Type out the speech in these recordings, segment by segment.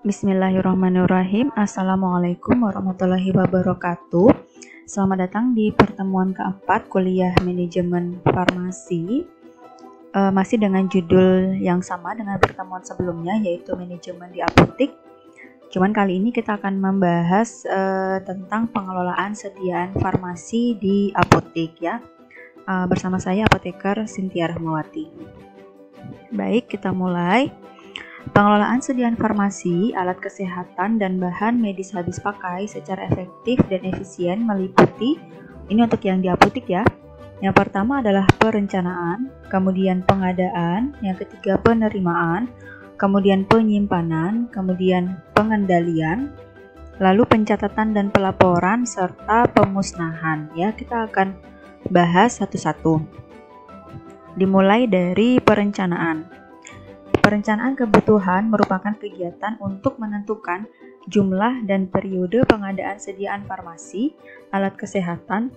Bismillahirrahmanirrahim. Assalamualaikum warahmatullahi wabarakatuh. Selamat datang di pertemuan keempat kuliah manajemen farmasi. Masih dengan judul yang sama dengan pertemuan sebelumnya, yaitu manajemen di apotek. Cuman kali ini kita akan membahas tentang pengelolaan sediaan farmasi di apotek ya. Bersama saya apoteker Cynthia Rahmawati. Baik, kita mulai. Pengelolaan sediaan farmasi, alat kesehatan, dan bahan medis habis pakai secara efektif dan efisien meliputi, ini untuk yang di apotek ya. Yang pertama adalah perencanaan, kemudian pengadaan, yang ketiga penerimaan, kemudian penyimpanan, kemudian pengendalian, lalu pencatatan dan pelaporan, serta pemusnahan. Ya, kita akan bahas satu-satu. Dimulai dari perencanaan. Perencanaan kebutuhan merupakan kegiatan untuk menentukan jumlah dan periode pengadaan sediaan farmasi, alat kesehatan,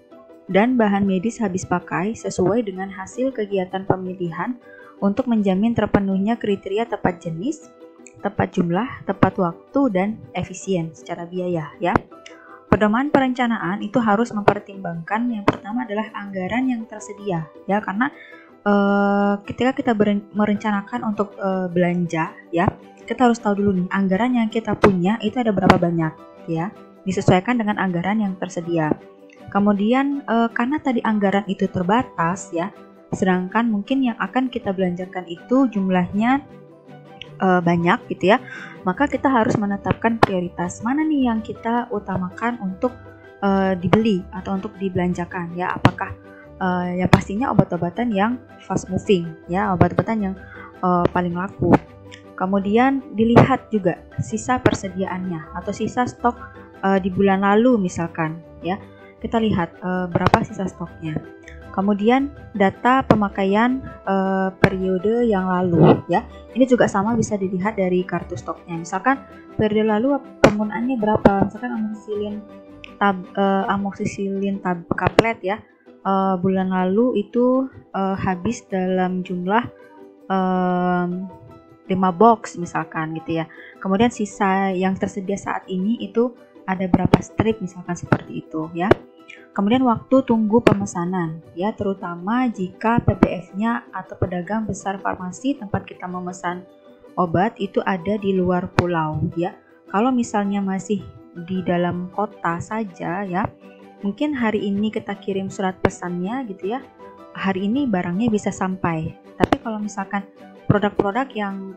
dan bahan medis habis pakai sesuai dengan hasil kegiatan pemilihan untuk menjamin terpenuhnya kriteria tepat jenis, tepat jumlah, tepat waktu, dan efisien secara biaya ya. Pedoman perencanaan itu harus mempertimbangkan yang pertama adalah anggaran yang tersedia ya, karena ketika kita merencanakan untuk belanja ya, kita harus tahu dulu nih anggaran yang kita punya itu ada berapa banyak ya, disesuaikan dengan anggaran yang tersedia. Kemudian karena tadi anggaran itu terbatas ya, sedangkan mungkin yang akan kita belanjakan itu jumlahnya banyak gitu ya, maka kita harus menetapkan prioritas mana nih yang kita utamakan untuk dibeli atau untuk dibelanjakan ya. Apakah yang pastinya obat-obatan yang fast moving ya, obat-obatan yang paling laku. Kemudian dilihat juga sisa persediaannya atau sisa stok di bulan lalu misalkan ya, kita lihat berapa sisa stoknya. Kemudian data pemakaian periode yang lalu ya, ini juga sama bisa dilihat dari kartu stoknya. Misalkan periode lalu penggunaannya berapa, misalkan amoxicillin tablet ya, bulan lalu itu habis dalam jumlah 5 box misalkan gitu ya. Kemudian sisa yang tersedia saat ini itu ada berapa strip misalkan seperti itu ya. Kemudian waktu tunggu pemesanan ya, terutama jika PBF-nya atau pedagang besar farmasi tempat kita memesan obat itu ada di luar pulau ya. Kalau misalnya masih di dalam kota saja ya, mungkin hari ini kita kirim surat pesannya gitu ya, hari ini barangnya bisa sampai. Tapi kalau misalkan produk-produk yang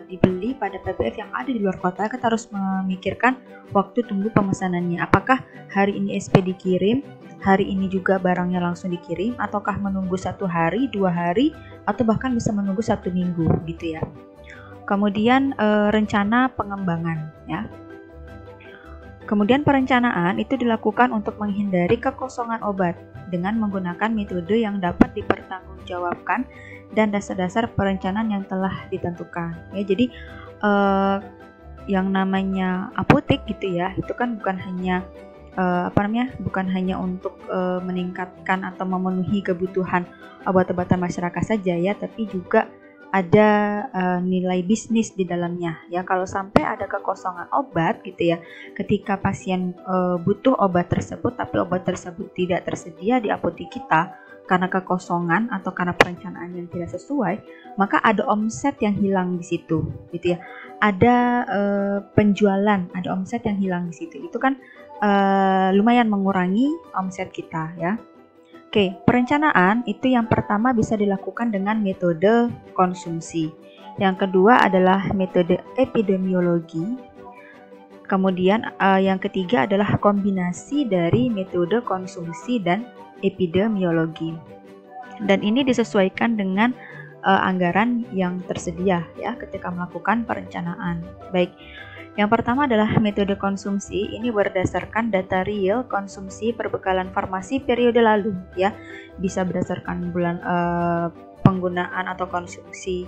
dibeli pada PBF yang ada di luar kota, kita harus memikirkan waktu tunggu pemesanannya. Apakah hari ini SP dikirim, hari ini juga barangnya langsung dikirim, ataukah menunggu 1 hari, 2 hari, atau bahkan bisa menunggu 1 minggu gitu ya. Kemudian rencana pengembangan ya. Kemudian perencanaan itu dilakukan untuk menghindari kekosongan obat dengan menggunakan metode yang dapat dipertanggungjawabkan dan dasar-dasar perencanaan yang telah ditentukan. Ya, jadi yang namanya apotek gitu ya, itu kan bukan hanya bukan hanya untuk meningkatkan atau memenuhi kebutuhan obat-obatan masyarakat saja ya, tapi juga ada nilai bisnis di dalamnya ya. Kalau sampai ada kekosongan obat gitu ya, ketika pasien butuh obat tersebut tapi obat tersebut tidak tersedia di apotek kita karena kekosongan atau karena perencanaan yang tidak sesuai, maka ada omset yang hilang di situ gitu ya. Ada penjualan, ada omset yang hilang di situ. Itu kan lumayan mengurangi omset kita ya. Oke, perencanaan itu yang pertama bisa dilakukan dengan metode konsumsi. Yang kedua adalah metode epidemiologi. Kemudian yang ketiga adalah kombinasi dari metode konsumsi dan epidemiologi. Dan ini disesuaikan dengan anggaran yang tersedia ya ketika melakukan perencanaan. Baik. Yang pertama adalah metode konsumsi. Ini berdasarkan data real konsumsi perbekalan farmasi periode lalu ya. Bisa berdasarkan bulan penggunaan atau konsumsi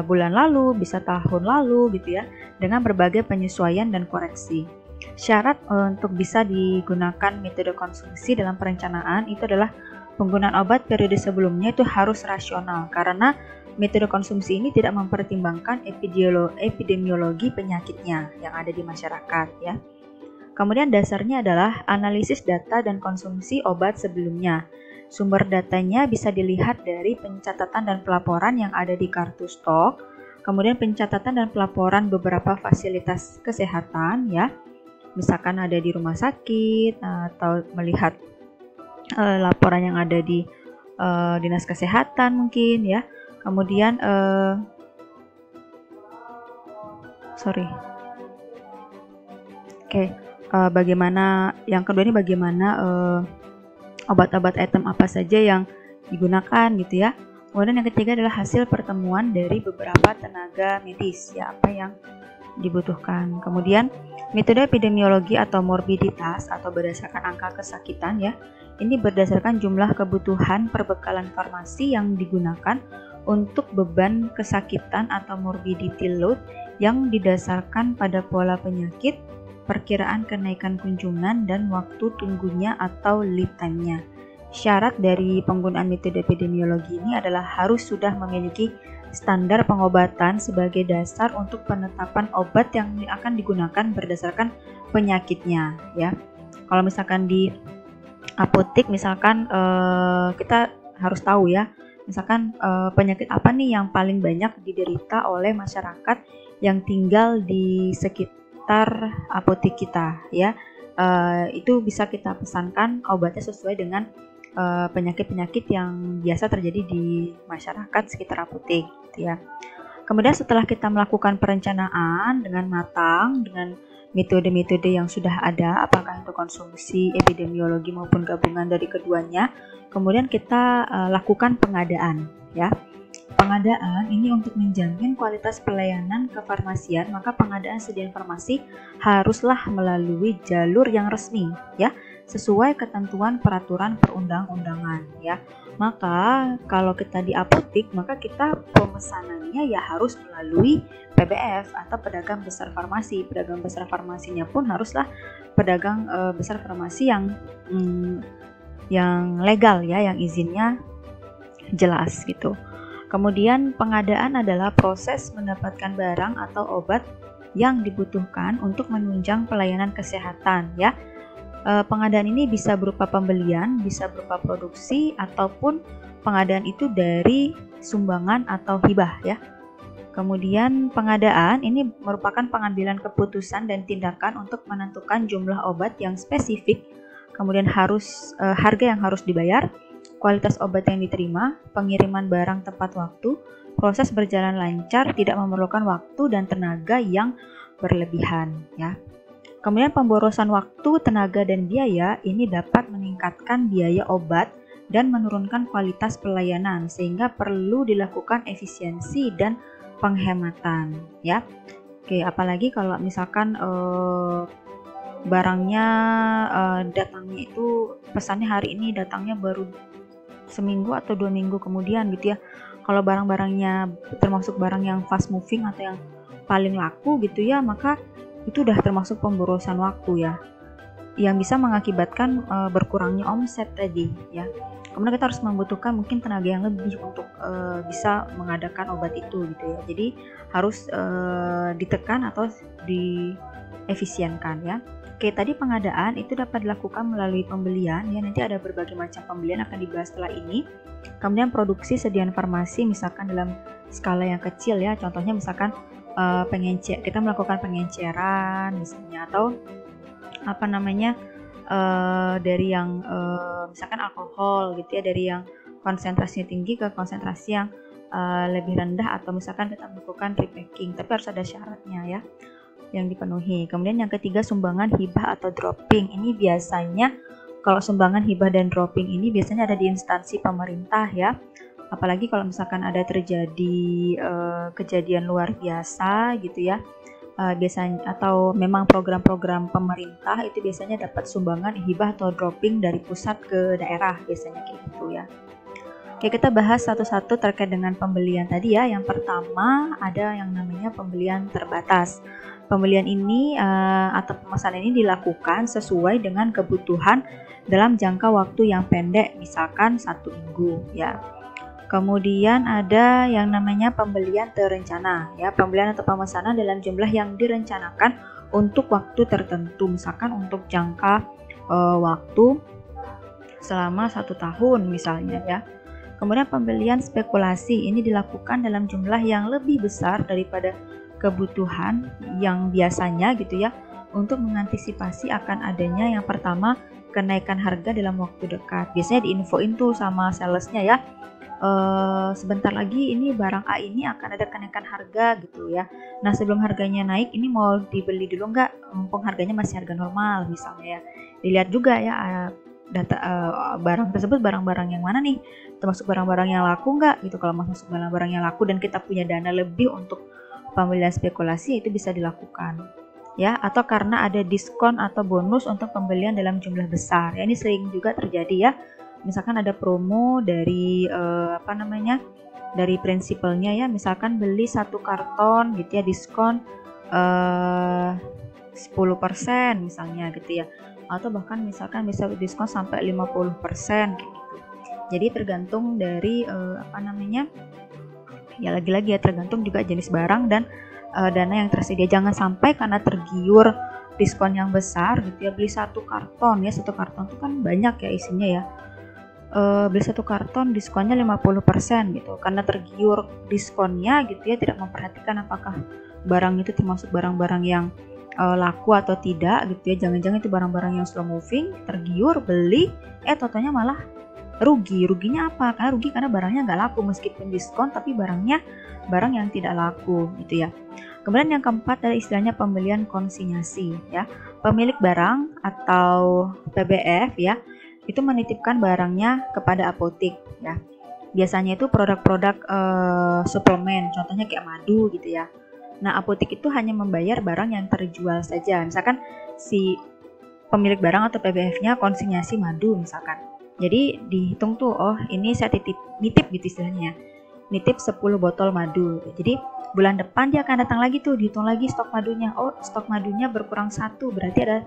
bulan lalu, bisa tahun lalu gitu ya, dengan berbagai penyesuaian dan koreksi. Syarat untuk bisa digunakan metode konsumsi dalam perencanaan itu adalah penggunaan obat periode sebelumnya itu harus rasional, karena metode konsumsi ini tidak mempertimbangkan epidemiologi penyakitnya yang ada di masyarakat ya. Kemudian dasarnya adalah analisis data dan konsumsi obat sebelumnya. Sumber datanya bisa dilihat dari pencatatan dan pelaporan yang ada di kartu stok, kemudian pencatatan dan pelaporan beberapa fasilitas kesehatan ya. Misalkan ada di rumah sakit atau melihat laporan yang ada di dinas kesehatan mungkin ya. Kemudian bagaimana yang kedua ini bagaimana obat-obat item apa saja yang digunakan gitu ya. Kemudian yang ketiga adalah hasil pertemuan dari beberapa tenaga medis ya, apa yang dibutuhkan. Kemudian metode epidemiologi atau morbiditas atau berdasarkan angka kesakitan ya. Ini berdasarkan jumlah kebutuhan perbekalan farmasi yang digunakan untuk beban kesakitan atau morbidity load yang didasarkan pada pola penyakit, perkiraan kenaikan kunjungan, dan waktu tunggunya atau lead time-nya. Syarat dari penggunaan metode epidemiologi ini adalah harus sudah memiliki standar pengobatan sebagai dasar untuk penetapan obat yang akan digunakan berdasarkan penyakitnya ya. Kalau misalkan di apotek misalkan kita harus tahu ya, misalkan penyakit apa nih yang paling banyak diderita oleh masyarakat yang tinggal di sekitar apotek kita ya. Itu bisa kita pesankan obatnya sesuai dengan penyakit-penyakit yang biasa terjadi di masyarakat sekitar apotek gitu ya. Kemudian setelah kita melakukan perencanaan dengan matang dengan metode-metode yang sudah ada, apakah itu konsumsi, epidemiologi maupun gabungan dari keduanya, kemudian kita lakukan pengadaan ya. Pengadaan ini untuk menjamin kualitas pelayanan kefarmasian, maka pengadaan sediaan farmasi haruslah melalui jalur yang resmi ya, sesuai ketentuan peraturan perundang-undangan ya. Maka kalau kita di apotek, maka kita pemesanannya ya harus melalui PBF atau pedagang besar farmasi. Pedagang besar farmasinya pun haruslah pedagang besar farmasi yang legal ya, yang izinnya jelas gitu. Kemudian pengadaan adalah proses mendapatkan barang atau obat yang dibutuhkan untuk menunjang pelayanan kesehatan ya. Pengadaan ini bisa berupa pembelian, bisa berupa produksi, ataupun pengadaan itu dari sumbangan atau hibah ya. Kemudian pengadaan ini merupakan pengambilan keputusan dan tindakan untuk menentukan jumlah obat yang spesifik, kemudian harga yang harus dibayar, kualitas obat yang diterima, pengiriman barang tepat waktu, proses berjalan lancar, tidak memerlukan waktu dan tenaga yang berlebihan ya. Kemudian pemborosan waktu, tenaga, dan biaya ini dapat meningkatkan biaya obat dan menurunkan kualitas pelayanan sehingga perlu dilakukan efisiensi dan penghematan ya. Oke, apalagi kalau misalkan barangnya datangnya itu pesannya hari ini, datangnya baru seminggu atau 2 minggu kemudian gitu ya. Kalau barang-barangnya termasuk barang yang fast moving atau yang paling laku gitu ya, maka itu udah termasuk pemborosan waktu ya, yang bisa mengakibatkan berkurangnya omset tadi ya. Kemudian kita harus membutuhkan mungkin tenaga yang lebih untuk bisa mengadakan obat itu gitu ya. Jadi harus ditekan atau diefisienkan ya. Oke, tadi pengadaan itu dapat dilakukan melalui pembelian ya, nanti ada berbagai macam pembelian akan dibahas setelah ini. Kemudian produksi sediaan farmasi misalkan dalam skala yang kecil ya, contohnya misalkan kita melakukan pengenceran misalnya, atau dari yang misalkan alkohol gitu ya, dari yang konsentrasinya tinggi ke konsentrasi yang lebih rendah, atau misalkan kita melakukan repacking, tapi harus ada syaratnya ya yang dipenuhi. Kemudian yang ketiga, sumbangan, hibah atau dropping. Ini biasanya kalau sumbangan, hibah dan dropping ini biasanya ada di instansi pemerintah ya. Apalagi kalau misalkan ada terjadi kejadian luar biasa gitu ya, biasanya atau memang program-program pemerintah itu biasanya dapat sumbangan, hibah atau dropping dari pusat ke daerah, biasanya kayak gitu ya. Oke, kita bahas satu-satu terkait dengan pembelian tadi ya. Yang pertama ada yang namanya pembelian terbatas. Pembelian ini atau pemesanan ini dilakukan sesuai dengan kebutuhan dalam jangka waktu yang pendek, misalkan 1 minggu ya. Kemudian ada yang namanya pembelian terencana, ya, pembelian atau pemesanan dalam jumlah yang direncanakan untuk waktu tertentu, misalkan untuk jangka waktu selama 1 tahun misalnya, ya. Kemudian pembelian spekulasi ini dilakukan dalam jumlah yang lebih besar daripada kebutuhan yang biasanya gitu ya, untuk mengantisipasi akan adanya yang pertama kenaikan harga dalam waktu dekat. Biasanya diinfoin tuh sama salesnya ya, sebentar lagi ini barang A ini akan ada kenaikan harga gitu ya. Nah sebelum harganya naik ini mau dibeli dulu nggak, mumpung harganya masih harga normal misalnya ya. Dilihat juga ya data barang tersebut barang-barang yang mana nih, termasuk barang-barang yang laku nggak gitu. Kalau masuk barang-barang yang laku dan kita punya dana lebih untuk pembelian spekulasi, itu bisa dilakukan ya. Atau karena ada diskon atau bonus untuk pembelian dalam jumlah besar ya, ini sering juga terjadi ya. Misalkan ada promo dari dari prinsipalnya ya, misalkan beli 1 karton gitu ya, diskon 10% misalnya gitu ya, atau bahkan misalkan bisa diskon sampai 50% gitu. Jadi tergantung dari ya lagi-lagi ya tergantung juga jenis barang dan dana yang tersedia. Jangan sampai karena tergiur diskon yang besar gitu ya, beli 1 karton ya, 1 karton itu kan banyak ya isinya ya. Beli 1 karton diskonnya 50% gitu, karena tergiur diskonnya gitu ya, tidak memperhatikan apakah barang itu termasuk barang-barang yang laku atau tidak gitu ya. Jangan-jangan itu barang-barang yang slow moving, tergiur beli, totonya malah ruginya apa? Karena rugi karena barangnya nggak laku meskipun diskon, tapi barangnya barang yang tidak laku gitu ya. Kemudian yang keempat adalah istilahnya pembelian konsinyasi ya. Pemilik barang atau PBF ya, itu menitipkan barangnya kepada apotik ya. Biasanya itu produk-produk suplemen, contohnya kayak madu gitu ya. Nah, apotik itu hanya membayar barang yang terjual saja. Misalkan si pemilik barang atau PBF-nya konsinyasi madu misalkan. Jadi dihitung tuh, oh ini saya nitip gitu istilahnya. Nitip 10 botol madu. Jadi bulan depan dia akan datang lagi tuh, dihitung lagi stok madunya. Oh, stok madunya berkurang 1, berarti ada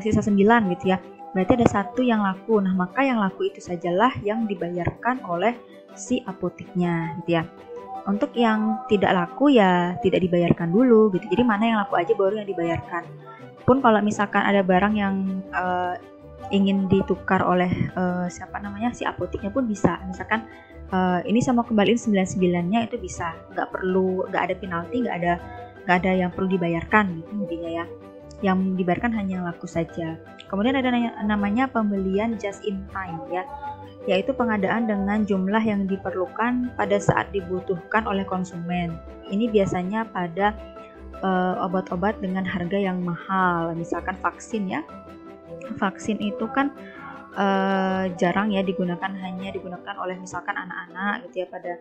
sisa 9 gitu ya. Berarti ada 1 yang laku. Nah, maka yang laku itu sajalah yang dibayarkan oleh si apotiknya gitu ya. Untuk yang tidak laku ya tidak dibayarkan dulu gitu. Jadi mana yang laku aja baru yang dibayarkan. Pun kalau misalkan ada barang yang ingin ditukar oleh si apotiknya pun bisa. Misalkan ini saya mau kembaliin 99-nya, itu bisa. Nggak ada penalti, nggak ada yang perlu dibayarkan gitu intinya ya. Yang dibayarkan hanya yang laku saja. Kemudian ada namanya pembelian just in time ya, yaitu pengadaan dengan jumlah yang diperlukan pada saat dibutuhkan oleh konsumen. Ini biasanya pada obat-obat dengan harga yang mahal, misalkan vaksin ya. Vaksin itu kan jarang ya hanya digunakan oleh misalkan anak-anak gitu ya, pada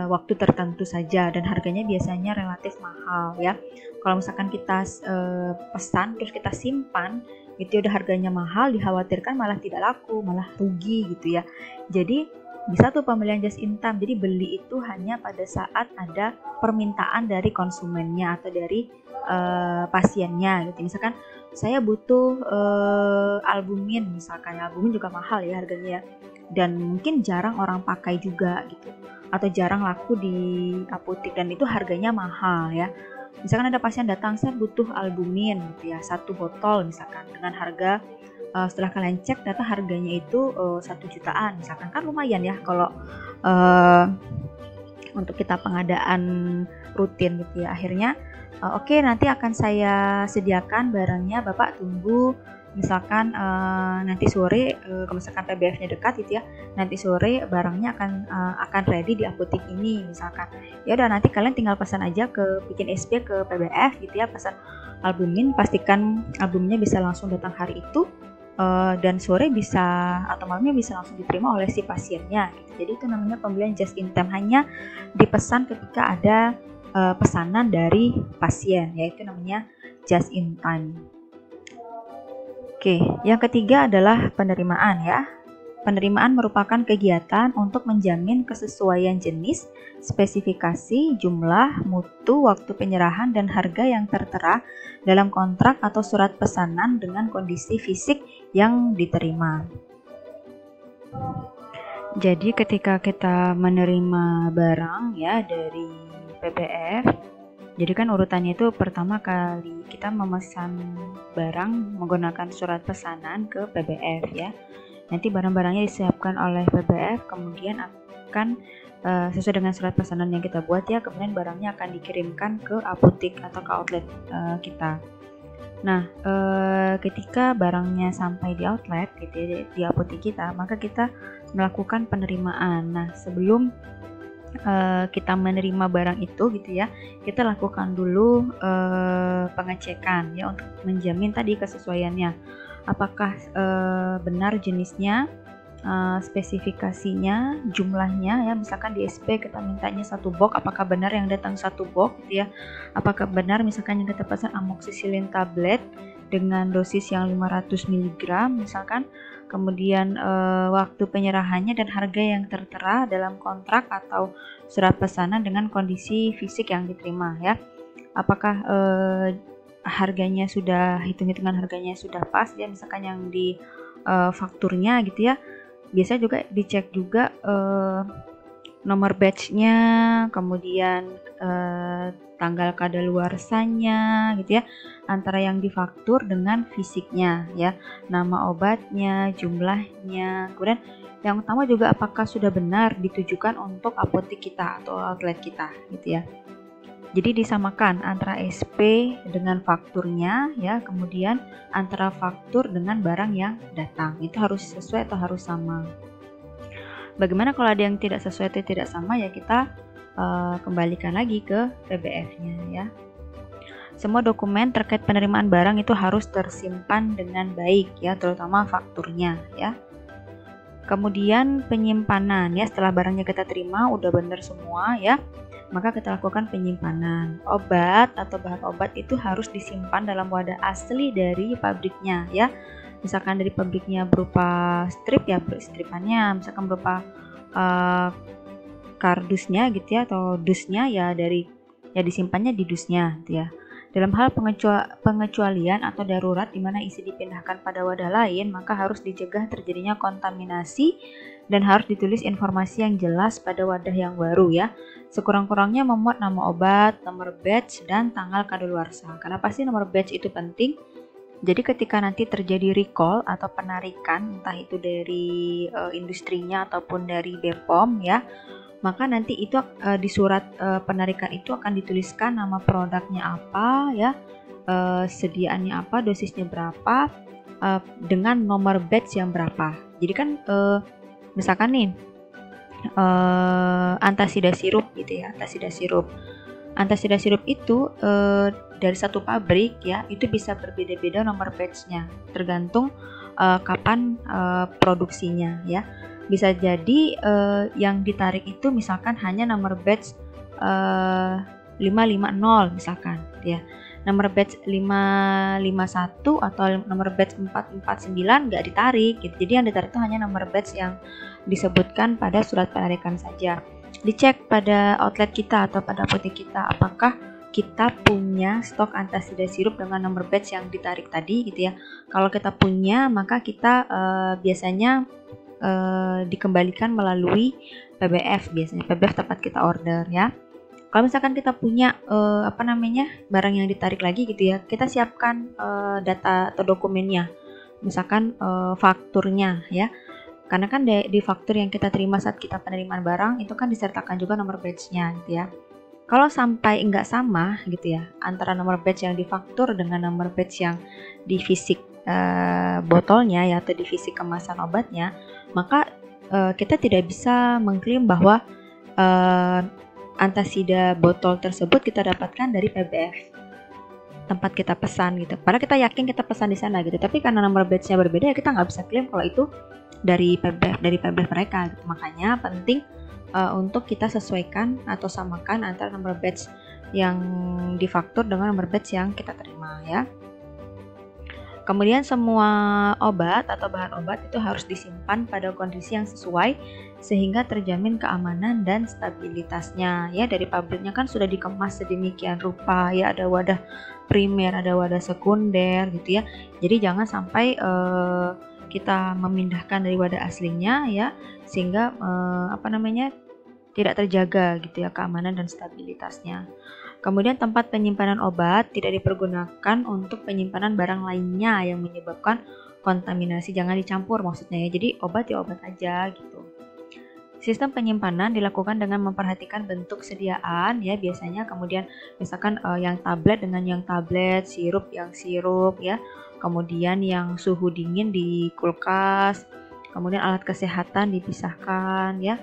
waktu tertentu saja, dan harganya biasanya relatif mahal ya. Kalau misalkan kita pesan terus kita simpan itu udah harganya mahal, dikhawatirkan malah tidak laku, malah rugi gitu ya. Jadi bisa tuh pembelian just in time. Jadi beli itu hanya pada saat ada permintaan dari konsumennya atau dari pasiennya gitu. Misalkan saya butuh albumin misalkan, albumin juga mahal ya harganya, dan mungkin jarang orang pakai juga gitu, atau jarang laku di apotik dan itu harganya mahal ya. Misalkan ada pasien datang, saya butuh albumin gitu ya, 1 botol misalkan, dengan harga setelah kalian cek data harganya itu 1 jutaan misalkan, kan lumayan ya kalau untuk kita pengadaan rutin gitu ya. Akhirnya oke, nanti akan saya sediakan barangnya, Bapak tunggu misalkan nanti sore, misalkan PBF-nya dekat gitu ya, nanti sore barangnya akan ready di apotik ini misalkan. Ya udah, nanti kalian tinggal pesan aja bikin SP ke PBF gitu ya, pesan albumin, pastikan albumnya bisa langsung datang hari itu, dan sore bisa atau malamnya bisa langsung diterima oleh si pasiennya gitu. Jadi itu namanya pembelian just in time, hanya dipesan ketika ada pesanan dari pasien, yaitu namanya just in time. Oke, yang ketiga adalah penerimaan ya. Penerimaan merupakan kegiatan untuk menjamin kesesuaian jenis, spesifikasi, jumlah, mutu, waktu penyerahan, dan harga yang tertera dalam kontrak atau surat pesanan dengan kondisi fisik yang diterima. Jadi ketika kita menerima barang ya dari PBF, jadi kan urutannya itu pertama kali kita memesan barang menggunakan surat pesanan ke PBF ya. Nanti barang-barangnya disiapkan oleh PBF, kemudian akan sesuai dengan surat pesanan yang kita buat ya, kemudian barangnya akan dikirimkan ke apotek atau ke outlet kita. Nah, ketika barangnya sampai di outlet gitu ya, di apotek kita, maka kita melakukan penerimaan. Nah, sebelum kita menerima barang itu gitu ya, kita lakukan dulu pengecekan ya untuk menjamin tadi kesesuaiannya. Apakah benar jenisnya, spesifikasinya, jumlahnya ya, misalkan di SP kita mintanya 1 box, apakah benar yang datang 1 box gitu ya, apakah benar misalkan yang kita pesan amoxicillin tablet dengan dosis yang 500 mg misalkan, kemudian waktu penyerahannya dan harga yang tertera dalam kontrak atau surat pesanan dengan kondisi fisik yang diterima ya, apakah harganya sudah, hitung-hitungan harganya sudah pas ya, misalkan yang di fakturnya gitu ya. Biasa juga dicek juga nomor batch-nya, kemudian tanggal kadaluarsanya gitu ya, antara yang difaktur dengan fisiknya ya, nama obatnya, jumlahnya, kemudian yang utama juga apakah sudah benar ditujukan untuk apotek kita atau outlet kita gitu ya. Jadi disamakan antara SP dengan fakturnya ya, kemudian antara faktur dengan barang yang datang. Itu harus sesuai atau harus sama. Bagaimana kalau ada yang tidak sesuai atau tidak sama ya, kita kembalikan lagi ke PBF-nya ya. Semua dokumen terkait penerimaan barang itu harus tersimpan dengan baik ya, terutama fakturnya ya. Kemudian penyimpanan ya, setelah barangnya kita terima udah benar semua ya, maka kita lakukan penyimpanan. Obat atau bahan obat itu harus disimpan dalam wadah asli dari pabriknya ya. Misalkan dari pabriknya berupa strip ya, stripannya misalkan berupa kardusnya gitu ya, atau dusnya ya, dari ya disimpannya di dusnya gitu ya. Dalam hal pengecualian atau darurat di mana isi dipindahkan pada wadah lain, maka harus dicegah terjadinya kontaminasi dan harus ditulis informasi yang jelas pada wadah yang baru ya. Sekurang-kurangnya memuat nama obat, nomor batch, dan tanggal kadaluarsa. Kenapa sih nomor batch itu penting? Jadi ketika nanti terjadi recall atau penarikan, entah itu dari industrinya ataupun dari BPOM ya, maka nanti itu di surat penarikan itu akan dituliskan nama produknya apa ya, sediaannya apa, dosisnya berapa, dengan nomor batch yang berapa. Jadi kan misalkan nih antasida sirup gitu ya, antasida sirup itu dari satu pabrik ya, itu bisa berbeda-beda nomor batch-nya tergantung kapan produksinya ya. Bisa jadi yang ditarik itu misalkan hanya nomor batch 550 misalkan ya, nomor batch 551 atau nomor batch 449 nggak ditarik gitu. Jadi yang ditarik itu hanya nomor batch yang disebutkan pada surat penarikan saja. Dicek pada outlet kita atau pada apotek kita, apakah kita punya stok antasida sirup dengan nomor batch yang ditarik tadi gitu ya. Kalau kita punya, maka kita biasanya dikembalikan melalui PBF, biasanya PBF tempat kita order ya. Kalau misalkan kita punya barang yang ditarik lagi gitu ya, kita siapkan data atau dokumennya, misalkan fakturnya ya, karena kan di faktur yang kita terima saat kita penerimaan barang itu kan disertakan juga nomor batch-nya gitu ya. Kalau sampai enggak sama gitu ya antara nomor batch yang difaktur dengan nomor batch yang di fisik botolnya ya, atau di fisik kemasan obatnya, maka kita tidak bisa mengklaim bahwa antasida botol tersebut kita dapatkan dari PBF tempat kita pesan gitu. Padahal kita yakin kita pesan di sana gitu, tapi karena nomor batch-nya berbeda ya kita nggak bisa klaim kalau itu dari PBF mereka gitu. Makanya penting untuk kita sesuaikan atau samakan antara nomor batch yang difaktur dengan nomor batch yang kita terima ya. Kemudian semua obat atau bahan obat itu harus disimpan pada kondisi yang sesuai sehingga terjamin keamanan dan stabilitasnya ya. Dari pabriknya kan sudah dikemas sedemikian rupa ya, ada wadah primer, ada wadah sekunder gitu ya. Jadi jangan sampai kita memindahkan dari wadah aslinya ya, sehingga tidak terjaga gitu ya keamanan dan stabilitasnya. Kemudian tempat penyimpanan obat tidak dipergunakan untuk penyimpanan barang lainnya yang menyebabkan kontaminasi, jangan dicampur maksudnya ya. Jadi obat ya obat aja gitu. Sistem penyimpanan dilakukan dengan memperhatikan bentuk sediaan ya biasanya, kemudian misalkan yang tablet dengan yang tablet, sirup yang sirup ya, kemudian yang suhu dingin di kulkas, kemudian alat kesehatan dipisahkan ya,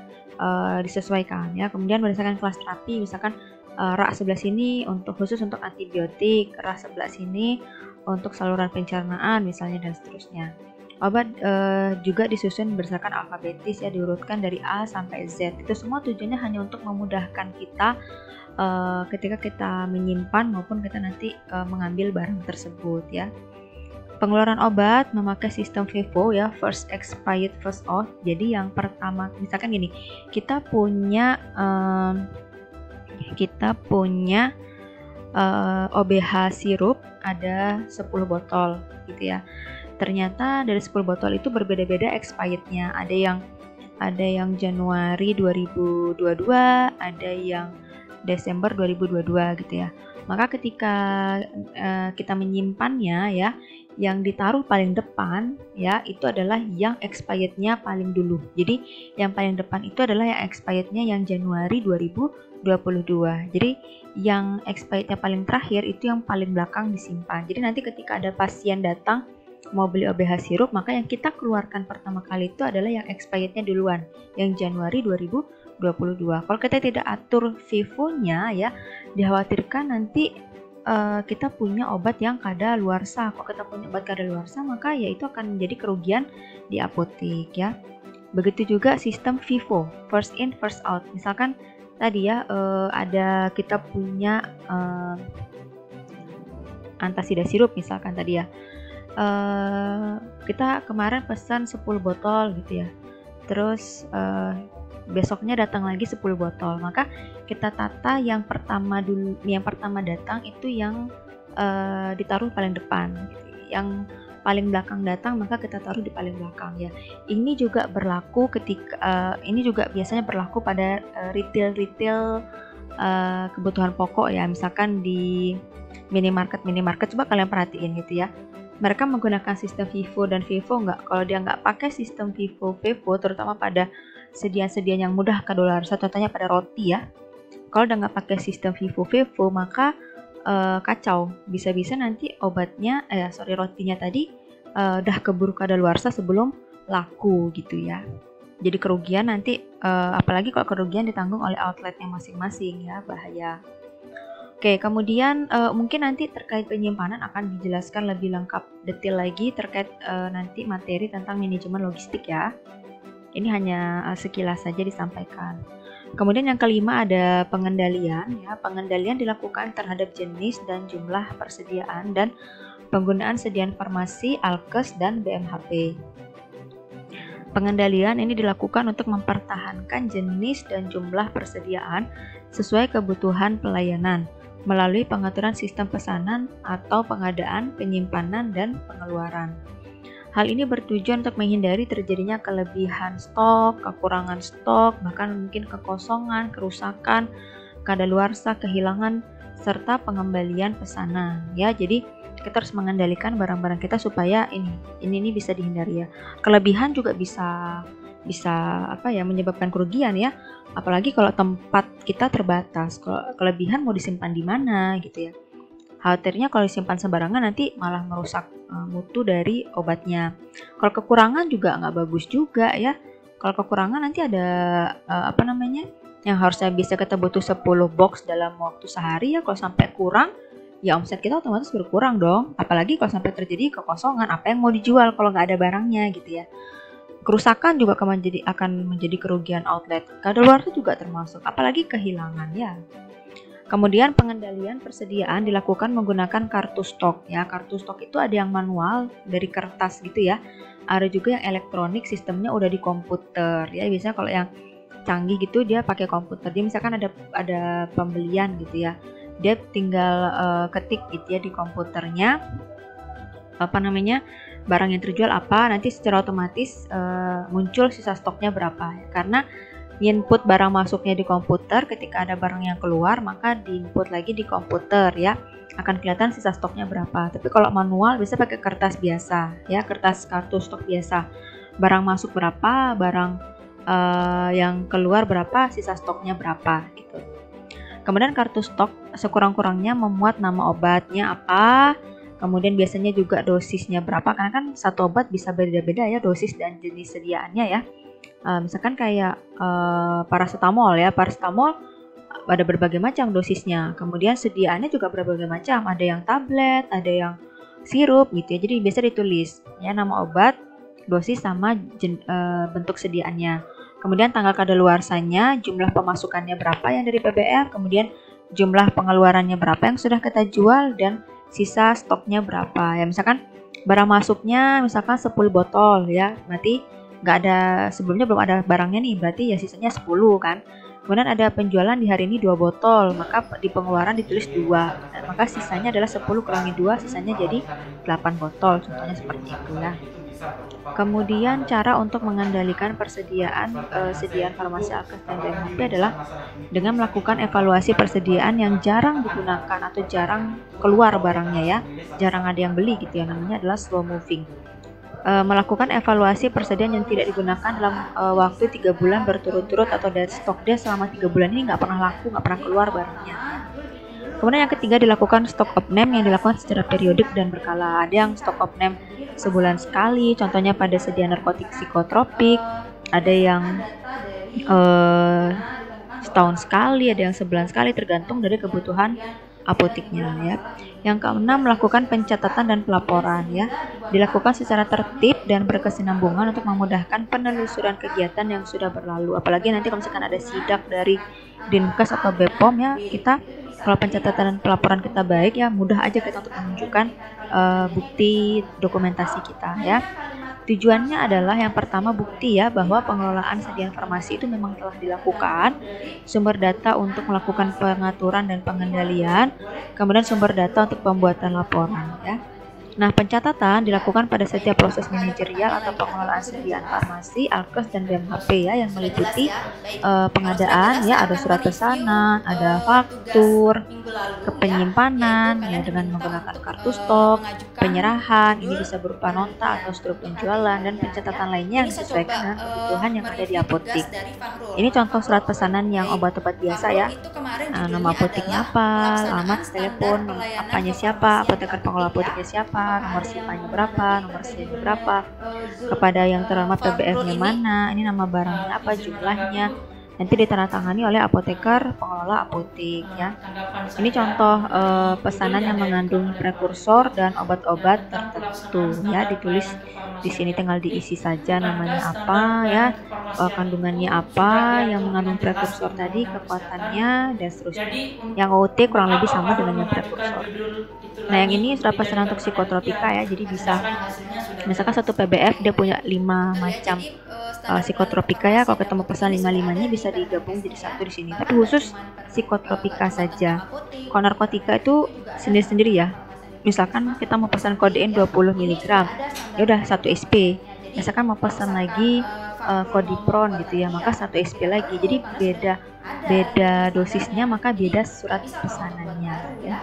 disesuaikan ya. Kemudian berdasarkan kelas terapi, misalkan rak sebelah sini khusus untuk antibiotik, rak sebelah sini untuk saluran pencernaan misalnya, dan seterusnya. Obat juga disusun berdasarkan alfabetis ya, diurutkan dari A sampai Z. Itu semua tujuannya hanya untuk memudahkan kita ketika kita menyimpan maupun kita nanti mengambil barang tersebut ya. Pengeluaran obat memakai sistem FIFO ya, first expired first out. Jadi yang pertama, misalkan gini, kita punya OBH sirup ada 10 botol gitu ya. Ternyata dari 10 botol itu berbeda-beda expirednya. Ada yang Januari 2022, ada yang Desember 2022 gitu ya. Maka ketika kita menyimpannya ya, yang ditaruh paling depan ya itu adalah yang expirednya paling dulu. Jadi yang paling depan itu adalah yang expirednya yang Januari 2022. Jadi yang expirednya paling terakhir itu yang paling belakang disimpan. Jadi nanti ketika ada pasien datang mau beli OBH sirup, maka yang kita keluarkan pertama kali itu adalah yang expirednya duluan, yang Januari 2022. Kalau kita tidak atur FIFO-nya ya, dikhawatirkan nanti kita punya obat yang kadaluarsa. Kalau kita punya obat kadaluarsa, maka ya itu akan menjadi kerugian di apotek ya. Begitu juga sistem FIFO, first in first out. Misalkan tadi ya ada kita punya antasida sirup misalkan tadi ya. Kita kemarin pesan 10 botol gitu ya. Terus besoknya datang lagi 10 botol, maka kita tata yang pertama datang itu yang ditaruh paling depan, yang paling belakang datang maka kita taruh di paling belakang ya. Ini juga berlaku ini juga biasanya berlaku pada retail kebutuhan pokok ya, misalkan di minimarket coba kalian perhatiin gitu ya. Mereka menggunakan sistem FIFO dan FIFO nggak? Kalau dia nggak pakai sistem FIFO, terutama pada sediaan yang mudah kadaluarsa, contohnya pada roti ya. Kalau udah nggak pakai sistem FIFO, maka kacau. Bisa-bisa nanti rotinya tadi udah keburu kadaluarsa sebelum laku gitu ya. Jadi kerugian nanti, apalagi kalau kerugian ditanggung oleh outletnya masing-masing ya, bahaya. Oke, kemudian mungkin nanti terkait penyimpanan akan dijelaskan lebih lengkap detail lagi terkait nanti materi tentang manajemen logistik ya. Ini hanya sekilas saja disampaikan. Kemudian yang kelima ada pengendalian ya. Pengendalian dilakukan terhadap jenis dan jumlah persediaan dan penggunaan sediaan farmasi, alkes, dan BMHP. Pengendalian ini dilakukan untuk mempertahankan jenis dan jumlah persediaan sesuai kebutuhan pelayanan melalui pengaturan sistem pesanan atau pengadaan, penyimpanan, dan pengeluaran. Hal ini bertujuan untuk menghindari terjadinya kelebihan stok, kekurangan stok, bahkan mungkin kekosongan, kerusakan, kadaluarsa, kehilangan, serta pengembalian pesanan. Ya, jadi kita harus mengendalikan barang-barang kita supaya ini bisa dihindari ya. Kelebihan juga bisa menyebabkan kerugian ya. Apalagi kalau tempat kita terbatas. Kalau kelebihan mau disimpan di mana gitu ya. Khawatirnya kalau disimpan sembarangan nanti malah merusak mutu dari obatnya. Kalau kekurangan juga nggak bagus juga ya. Kalau kekurangan nanti ada yang harusnya bisa kita butuh 10 box dalam waktu sehari ya, kalau sampai kurang ya omset kita otomatis berkurang dong. Apalagi kalau sampai terjadi kekosongan, apa yang mau dijual kalau nggak ada barangnya gitu ya. Kerusakan juga akan menjadi kerugian outlet. Kadaluarsa juga termasuk, apalagi kehilangan ya. Kemudian pengendalian persediaan dilakukan menggunakan kartu stok ya. Kartu stok itu ada yang manual dari kertas gitu ya. Ada juga yang elektronik, sistemnya udah di komputer ya. Biasanya kalau yang canggih gitu dia pakai komputer. Dia misalkan ada pembelian gitu ya. Dia tinggal ketik gitu ya di komputernya barang yang terjual apa, nanti secara otomatis muncul sisa stoknya berapa. Karena input barang masuknya di komputer, ketika ada barang yang keluar maka diinput lagi di komputer ya, akan kelihatan sisa stoknya berapa. Tapi kalau manual bisa pakai kertas biasa ya, kertas kartu stok biasa. Barang masuk berapa, barang yang keluar berapa, sisa stoknya berapa gitu. Kemudian kartu stok sekurang-kurangnya memuat nama obatnya apa, kemudian biasanya juga dosisnya berapa, karena kan satu obat bisa beda-beda ya dosis dan jenis sediaannya ya. Misalkan kayak paracetamol ya, paracetamol ada berbagai macam dosisnya, kemudian sediaannya juga berbagai macam, ada yang tablet, ada yang sirup gitu ya. Jadi biasa ditulis ya nama obat, dosis sama bentuk sediaannya. Kemudian tanggal kadaluarsanya, jumlah pemasukannya berapa yang dari PBF, kemudian jumlah pengeluarannya berapa yang sudah kita jual, dan sisa stoknya berapa. Ya misalkan barang masuknya misalkan 10 botol ya, berarti nggak ada, sebelumnya belum ada barangnya nih, berarti ya sisanya 10 kan. Kemudian ada penjualan di hari ini 2 botol, maka di pengeluaran ditulis 2, maka sisanya adalah 10 kurangi 2, sisanya jadi 8 botol, contohnya seperti itu ya. Kemudian cara untuk mengendalikan persediaan sediaan farmasi Alkes dan DMHP adalah dengan melakukan evaluasi persediaan yang jarang digunakan atau jarang keluar barangnya ya, jarang ada yang beli gitu ya, namanya adalah slow moving. Melakukan evaluasi persediaan yang tidak digunakan dalam waktu 3 bulan berturut-turut atau dead stock dia selama 3 bulan ini nggak pernah laku, nggak pernah keluar barangnya. Kemudian yang ketiga dilakukan stok opname yang dilakukan secara periodik dan berkala. Ada yang stok opname sebulan sekali, contohnya pada sedia narkotik psikotropik. Ada yang setahun sekali, ada yang sebulan sekali, tergantung dari kebutuhan apoteknya ya. Yang keenam, melakukan pencatatan dan pelaporan ya. Dilakukan secara tertib dan berkesinambungan untuk memudahkan penelusuran kegiatan yang sudah berlalu. Apalagi nanti kalau misalkan ada sidak dari Dinkes atau BPOM ya, kita kalau pencatatan dan pelaporan kita baik ya, mudah aja kita untuk menunjukkan bukti dokumentasi kita ya. Tujuannya adalah yang pertama bukti ya bahwa pengelolaan sediaan farmasi itu memang telah dilakukan, sumber data untuk melakukan pengaturan dan pengendalian, kemudian sumber data untuk pembuatan laporan ya. Nah, pencatatan dilakukan pada setiap proses manajerial atau pengelolaan sediaan farmasi, Alkes dan DMHP ya, yang meliputi pengadaan ya, ada surat pesanan, ada faktur, penyimpanan ya dengan menggunakan kartu stok, penyerahan, ini bisa berupa nota atau struk penjualan, dan pencatatan lainnya yang disesuaikan dengan kebutuhan yang ada di apotek. Ini contoh surat pesanan yang obat-obat biasa ya. Nama apoteknya apa, alamat, telepon, apanya siapa, apoteker pengelola apoteknya siapa, nomor SIPA-nya berapa, nomor SIM-nya berapa, kepada yang terhormat PBF-nya mana, ini nama barangnya apa, jumlahnya, nanti ditandatangani oleh apoteker pengelola apotek ya. Ini contoh pesanan yang mengandung prekursor dan obat-obat tertentu ya, ditulis di sini, tinggal diisi saja namanya apa ya, kandungannya apa, yang mengandung prekursor tadi, kekuatannya, dan seterusnya. Yang OT kurang lebih sama dengan yang prekursor. Nah, yang ini surat pesanan untuk psikotropika ya, jadi bisa misalkan satu PBF dia punya 5 macam psikotropika ya, kalau kita mau pesan 5-5-nya bisa digabung jadi satu di sini, tapi khusus psikotropika saja. Kalau narkotika itu sendiri-sendiri ya, misalkan kita mau pesan kodein 20 mg ya udah 1 SP, misalkan mau pesan lagi kodipron gitu ya, maka 1 SP lagi, jadi beda dosisnya, maka beda surat pesanannya ya.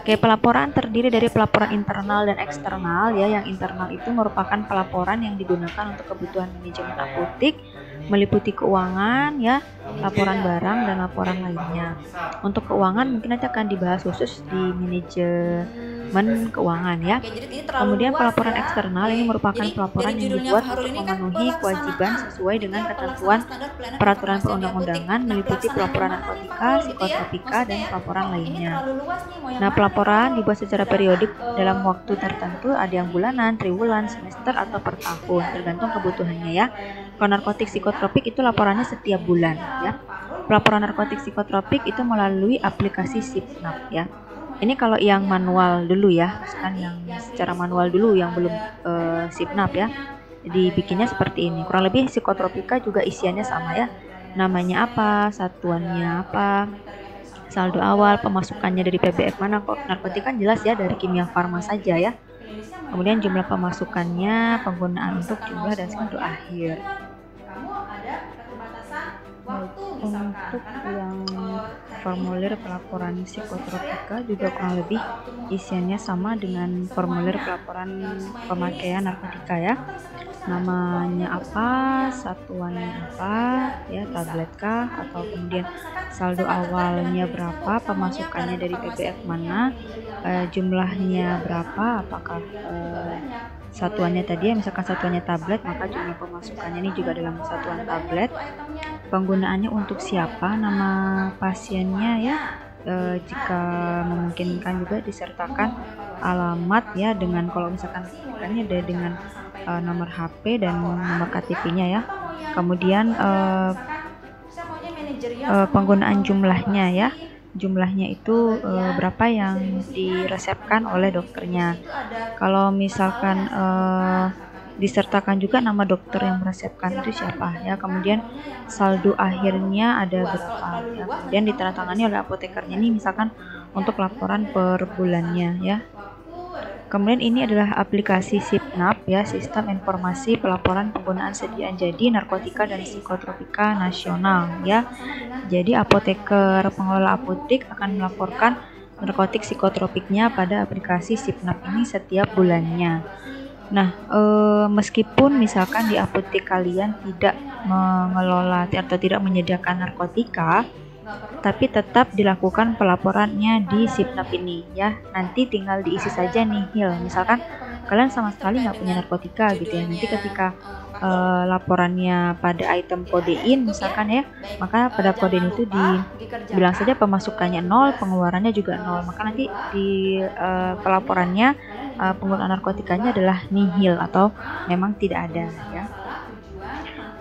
Kayak pelaporan terdiri dari pelaporan internal dan eksternal ya. Yang internal itu merupakan pelaporan yang digunakan untuk kebutuhan manajemen apotek, meliputi keuangan ya, laporan barang dan laporan lainnya. Untuk keuangan mungkin nanti akan dibahas khusus di manajemen keuangan ya. Kemudian pelaporan eksternal ini merupakan pelaporan yang dibuat untuk memenuhi kewajiban sesuai dengan ketentuan peraturan perundang-undangan, meliputi pelaporan narkotika, psikotropika, dan pelaporan lainnya. Nah, pelaporan dibuat secara periodik dalam waktu tertentu, ada yang bulanan, triwulan, semester, atau per tahun, tergantung kebutuhannya ya. Kalau narkotik psikotropik itu laporannya setiap bulan ya. Pelaporan narkotik psikotropik itu melalui aplikasi SIPNAP ya. Ini kalau yang manual dulu ya, misalkan yang secara manual dulu yang belum SIPNAP ya. Dibikinnya seperti ini. Kurang lebih psikotropika juga isiannya sama ya. Namanya apa, satuannya apa, saldo awal, pemasukannya dari PBF mana. Kok narkotika kan jelas ya, dari Kimia Farma saja ya. Kemudian jumlah pemasukannya, penggunaan untuk jumlah dan saldo akhir. Untuk yang formulir pelaporan psikotropika juga kurang lebih isiannya sama dengan formulir pelaporan pemakaian narkotika ya. Namanya apa, satuannya apa, ya tablet kah, atau kemudian saldo awalnya berapa, pemasukannya dari PPF mana, jumlahnya berapa, apakah satuannya tadi ya, misalkan satuannya tablet, maka jumlah pemasukannya ini juga dalam satuan tablet. Penggunaannya untuk siapa, nama pasiennya ya, jika memungkinkan juga disertakan alamat ya, dengan kalau misalkan ini ada dengan nomor HP dan nomor KTP-nya ya. Kemudian penggunaan jumlahnya ya. Jumlahnya itu berapa yang diresepkan oleh dokternya. Kalau misalkan disertakan juga nama dokter yang meresepkan itu siapa ya. Kemudian saldo akhirnya ada berapa ya. Kemudian ditandatangani oleh apotekernya ini misalkan untuk laporan per bulannya ya. Kemudian ini adalah aplikasi SIPNAP ya, Sistem Informasi Pelaporan Penggunaan Sediaan Jadi Narkotika dan Psikotropika Nasional ya. Jadi apoteker pengelola apotek akan melaporkan narkotik psikotropiknya pada aplikasi SIPNAP ini setiap bulannya. Nah, meskipun misalkan di apotek kalian tidak mengelola atau tidak menyediakan narkotika, tapi tetap dilakukan pelaporannya di SIPNAP ini ya. Nanti tinggal diisi saja nihil. Misalkan kalian sama sekali nggak punya narkotika gitu ya. Nanti ketika laporannya pada item kodein misalkan ya, maka pada kodein itu dibilang saja pemasukannya 0, pengeluarannya juga 0. Maka nanti di pelaporannya penggunaan narkotikanya adalah nihil atau memang tidak ada ya.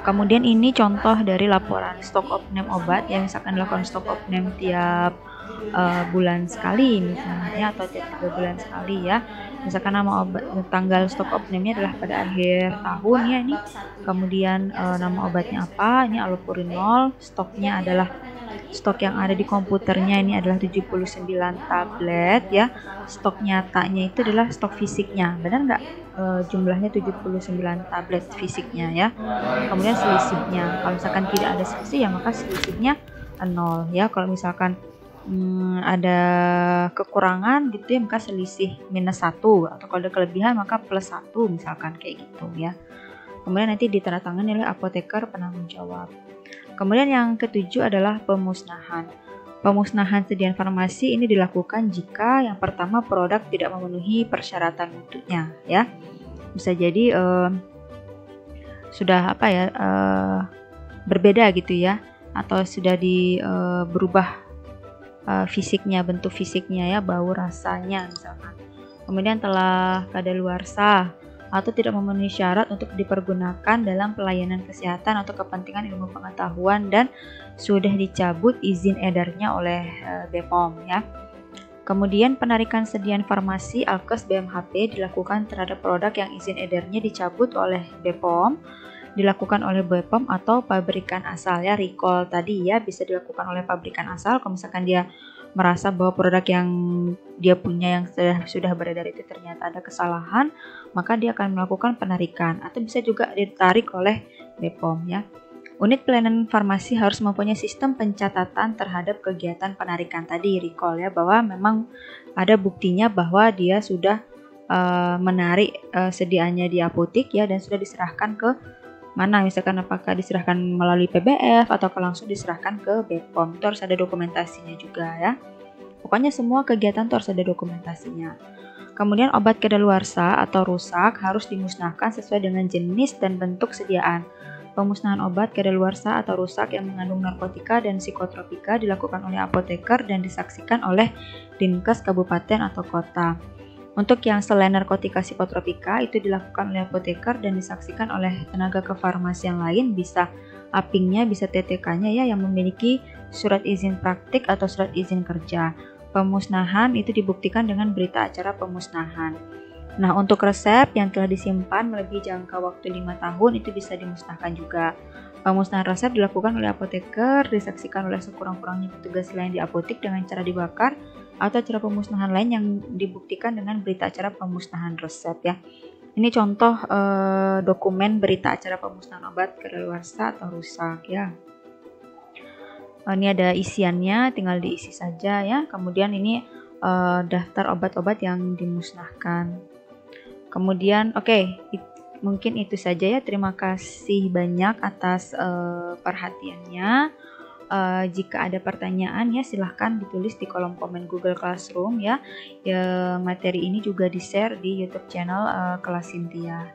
Kemudian ini contoh dari laporan stok of name obat ya, misalkan dilakukan stok of name tiap bulan sekali misalnya atau tiap 3 bulan sekali ya. Misalkan nama obat, tanggal stok of name-nya adalah pada akhir tahun ya ini. Kemudian nama obatnya apa? Ini allopurinol, stoknya adalah stok yang ada di komputernya ini adalah 79 tablet ya. Stok nyatanya itu adalah stok fisiknya. Benar nggak? Jumlahnya 79 tablet fisiknya ya. Kemudian selisihnya, kalau misalkan tidak ada selisih ya maka selisihnya 0 ya. Kalau misalkan ada kekurangan gitu ya, maka selisih -1, atau kalau ada kelebihan maka +1 misalkan kayak gitu ya. Kemudian nanti ditandatangani oleh apoteker penanggung jawab. Kemudian yang ketujuh adalah pemusnahan. Pemusnahan sediaan farmasi ini dilakukan jika yang pertama produk tidak memenuhi persyaratan mutunya ya. Bisa jadi sudah berbeda gitu ya, atau sudah berubah fisiknya, bentuk fisiknya ya, bau, rasanya misalkan. Kemudian telah kadaluarsa atau tidak memenuhi syarat untuk dipergunakan dalam pelayanan kesehatan atau kepentingan ilmu pengetahuan dan sudah dicabut izin edarnya oleh BPOM ya. Kemudian penarikan sediaan farmasi Alkes BMHP dilakukan terhadap produk yang izin edarnya dicabut oleh BPOM, dilakukan oleh BPOM atau pabrikan asal ya. Recall tadi ya bisa dilakukan oleh pabrikan asal kalau misalkan dia merasa bahwa produk yang dia punya yang sudah beredar itu ternyata ada kesalahan, maka dia akan melakukan penarikan atau bisa juga ditarik oleh BPOM ya. Unit pelayanan farmasi harus mempunyai sistem pencatatan terhadap kegiatan penarikan tadi, recall ya, bahwa memang ada buktinya bahwa dia sudah menarik sediaannya di apotek ya dan sudah diserahkan ke mana, misalkan apakah diserahkan melalui PBF atau langsung diserahkan ke BPOM. Itu harus ada dokumentasinya juga ya. Pokoknya semua kegiatan itu harus ada dokumentasinya. Kemudian obat kadaluarsa atau rusak harus dimusnahkan sesuai dengan jenis dan bentuk sediaan. Pemusnahan obat kadaluarsa atau rusak yang mengandung narkotika dan psikotropika dilakukan oleh apoteker dan disaksikan oleh Dinkes kabupaten atau kota. Untuk yang selain narkotika psikotropika itu dilakukan oleh apoteker dan disaksikan oleh tenaga kefarmasian lain, bisa APING-nya, bisa TTK-nya ya, yang memiliki surat izin praktik atau surat izin kerja. Pemusnahan itu dibuktikan dengan berita acara pemusnahan. Nah, untuk resep yang telah disimpan melebihi jangka waktu 5 tahun itu bisa dimusnahkan juga. Pemusnahan resep dilakukan oleh apoteker, disaksikan oleh sekurang-kurangnya petugas lain di apotek dengan cara dibakar atau acara pemusnahan lain yang dibuktikan dengan berita acara pemusnahan resep ya. Ini contoh dokumen berita acara pemusnahan obat kadaluarsa atau rusak ya. Ini ada isiannya, tinggal diisi saja ya. Kemudian ini daftar obat-obat yang dimusnahkan. Kemudian mungkin itu saja ya. Terima kasih banyak atas perhatiannya. Jika ada pertanyaan ya silahkan ditulis di kolom komen Google Classroom ya. Materi ini juga di-share di YouTube channel Kelas Cynthia.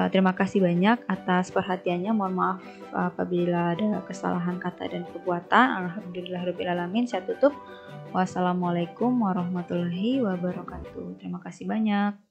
Terima kasih banyak atas perhatiannya. Mohon maaf apabila ada kesalahan kata dan perbuatan. Alhamdulillahirrabbilalamin. Saya tutup. Wassalamualaikum warahmatullahi wabarakatuh. Terima kasih banyak.